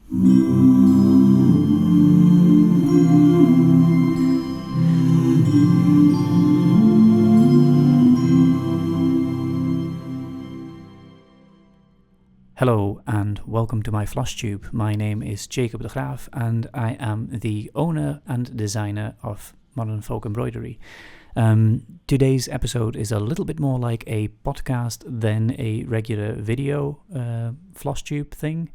Hello and welcome to my Flosstube. My name is Jacob de Graaf and I am the owner and designer of Modern Folk Embroidery. Today's episode is a little bit more like a podcast than a regular video Flosstube thing.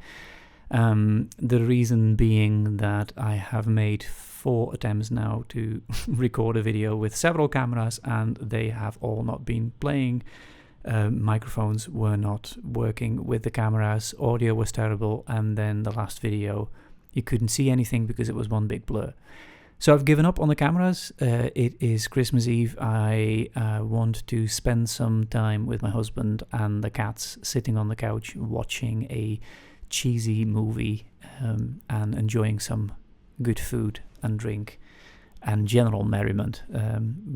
The reason being that I have made 4 attempts now to record a video with several cameras and they have all not been playing. Microphones were not working with the cameras, audio was terrible, and then the last video you couldn't see anything because it was one big blur. So I've given up on the cameras. It is Christmas Eve. I want to spend some time with my husband and the cats sitting on the couch watching a cheesy movie and enjoying some good food and drink and general merriment.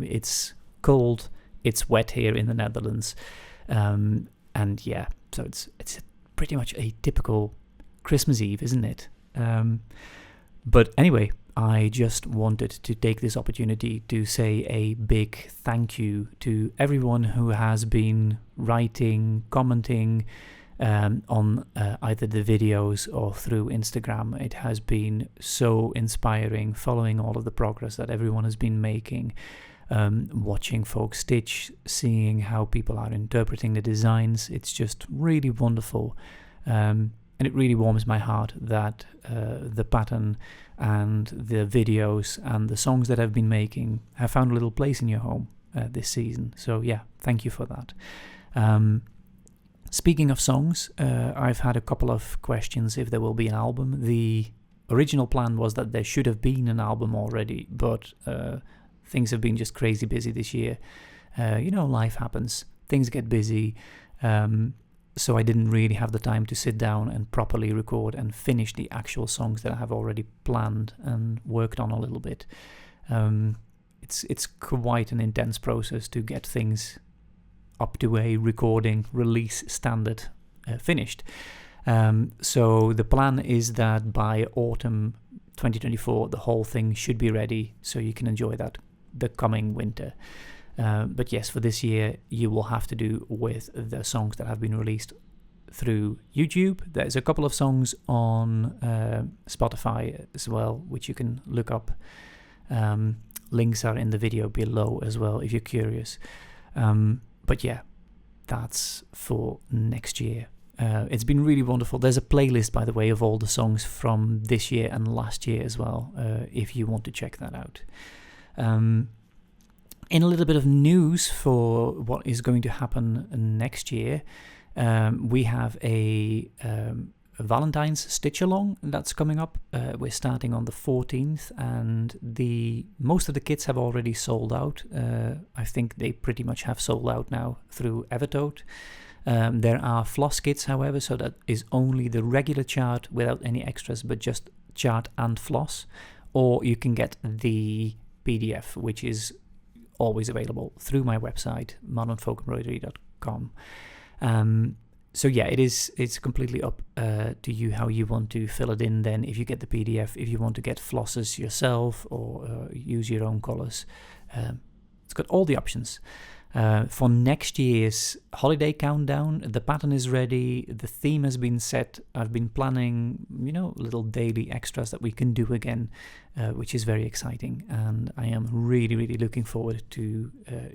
It's cold. It's wet here in the Netherlands, and yeah, so it's pretty much a typical Christmas Eve, isn't it? But anyway, I just wanted to take this opportunity to say a big thank you to everyone who has been writing, commenting on either the videos or through Instagram. It has been so inspiring following all of the progress that everyone has been making. Watching folks stitch, seeing how people are interpreting the designs, it's just really wonderful, and it really warms my heart that the pattern and the videos and the songs that I've been making have found a little place in your home this season. So yeah, thank you for that. Speaking of songs, I've had a couple of questions if there will be an album. The original plan was that there should have been an album already, but things have been just crazy busy this year. Life happens. Things get busy. So I didn't really have the time to sit down and properly record and finish the actual songs that I have already planned and worked on a little bit. It's quite an intense process to get things up to a recording release standard finished. So the plan is that by autumn 2024, the whole thing should be ready so you can enjoy that the coming winter. But yes, for this year, you will have to do with the songs that have been released through YouTube. There's a couple of songs on Spotify as well, which you can look up. Links are in the video below as well, if you're curious. But yeah, that's for next year. It's been really wonderful. There's a playlist, by the way, of all the songs from this year and last year as well, if you want to check that out. In a little bit of news for what is going to happen next year, we have a Valentine's stitch along that's coming up. We're starting on the 14th, and most of the kits have already sold out. I think they pretty much have sold out now through Evertote. There are floss kits, however, so that is only the regular chart without any extras, but just chart and floss. Or you can get the PDF, which is always available through my website, modernfolkembroidery.com. So yeah, it's completely up to you how you want to fill it in then. If you get the PDF, if you want to get flosses yourself or use your own colors, it's got all the options. For next year's holiday countdown, the pattern is ready, the theme has been set. I've been planning, little daily extras that we can do again, which is very exciting. And I am really, really looking forward to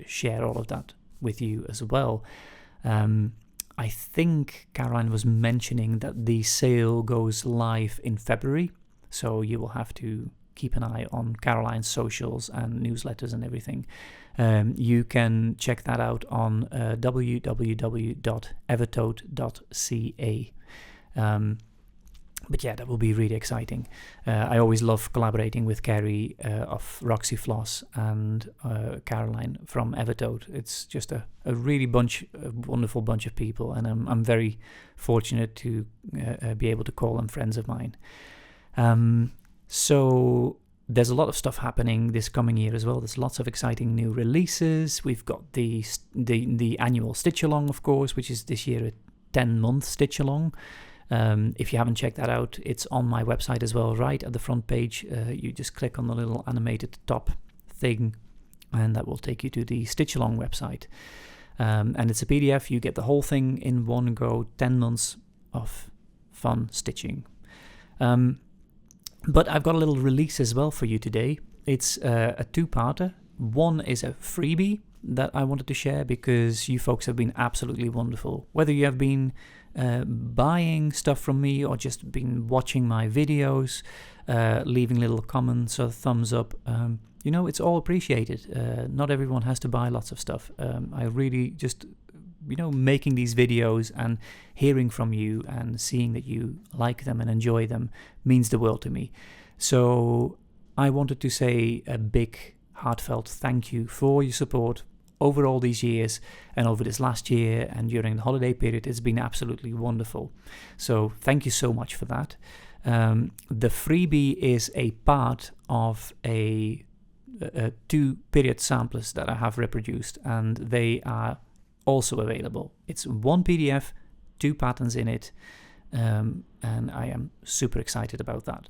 share all of that with you as well. I think Caroline was mentioning that the sale goes live in February, so you will have to keep an eye on Caroline's socials and newsletters and everything. You can check that out on www.evertote.ca. But yeah, that will be really exciting. I always love collaborating with Carrie of Roxy Floss and Caroline from Evertote. It's just a really wonderful bunch of people, and I'm very fortunate to be able to call them friends of mine. So there's a lot of stuff happening this coming year as well. There's lots of exciting new releases. We've got the annual Stitch Along, of course, which is this year a 10-month Stitch Along. If you haven't checked that out, it's on my website as well, right at the front page. You just click on the little animated top thing, and that will take you to the Stitch Along website. And it's a PDF. You get the whole thing in one go, 10 months of fun stitching. But I've got a little release as well for you today. It's a two-parter. One is a freebie that I wanted to share because you folks have been absolutely wonderful. Whether you have been buying stuff from me or just been watching my videos, leaving little comments or thumbs up, it's all appreciated. Not everyone has to buy lots of stuff. I really just, making these videos and hearing from you and seeing that you like them and enjoy them means the world to me. So I wanted to say a big, heartfelt thank you for your support over all these years and over this last year and during the holiday period. It's been absolutely wonderful. So thank you so much for that. The freebie is a part of a 2 period samplers that I have reproduced, and they are also available. It's 1 PDF, 2 patterns in it, and I am super excited about that.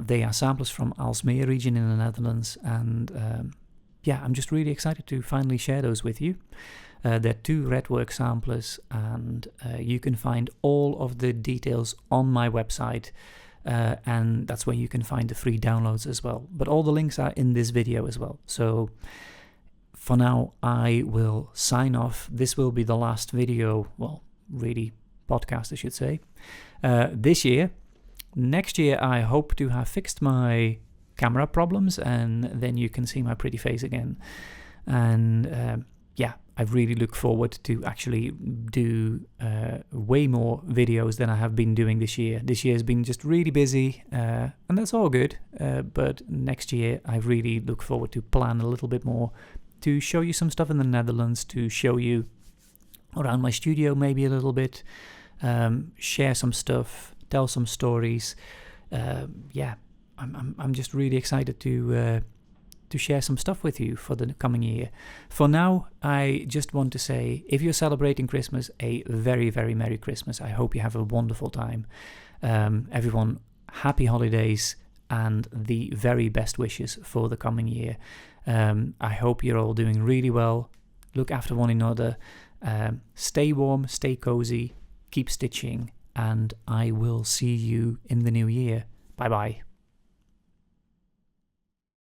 They are samplers from Aalsmeer region in the Netherlands, and I'm just really excited to finally share those with you. They're 2 Redwork samplers, and you can find all of the details on my website, and that's where you can find the free downloads as well. But all the links are in this video as well. So for now, I will sign off. This will be the last video, well, really podcast, I should say, this year. Next year, I hope to have fixed my camera problems, and then you can see my pretty face again. And I really look forward to actually do way more videos than I have been doing this year. This year has been just really busy, and that's all good. But next year, I really look forward to plan a little bit more, to show you some stuff in the Netherlands, to show you around my studio maybe a little bit, share some stuff, tell some stories. I'm just really excited to share some stuff with you for the coming year. For now, I just want to say, if you're celebrating Christmas, a very, very Merry Christmas. I hope you have a wonderful time. Everyone, happy holidays and the very best wishes for the coming year. I hope you're all doing really well. Look after one another. Stay warm, stay cozy, keep stitching, and I will see you in the new year. Bye-bye.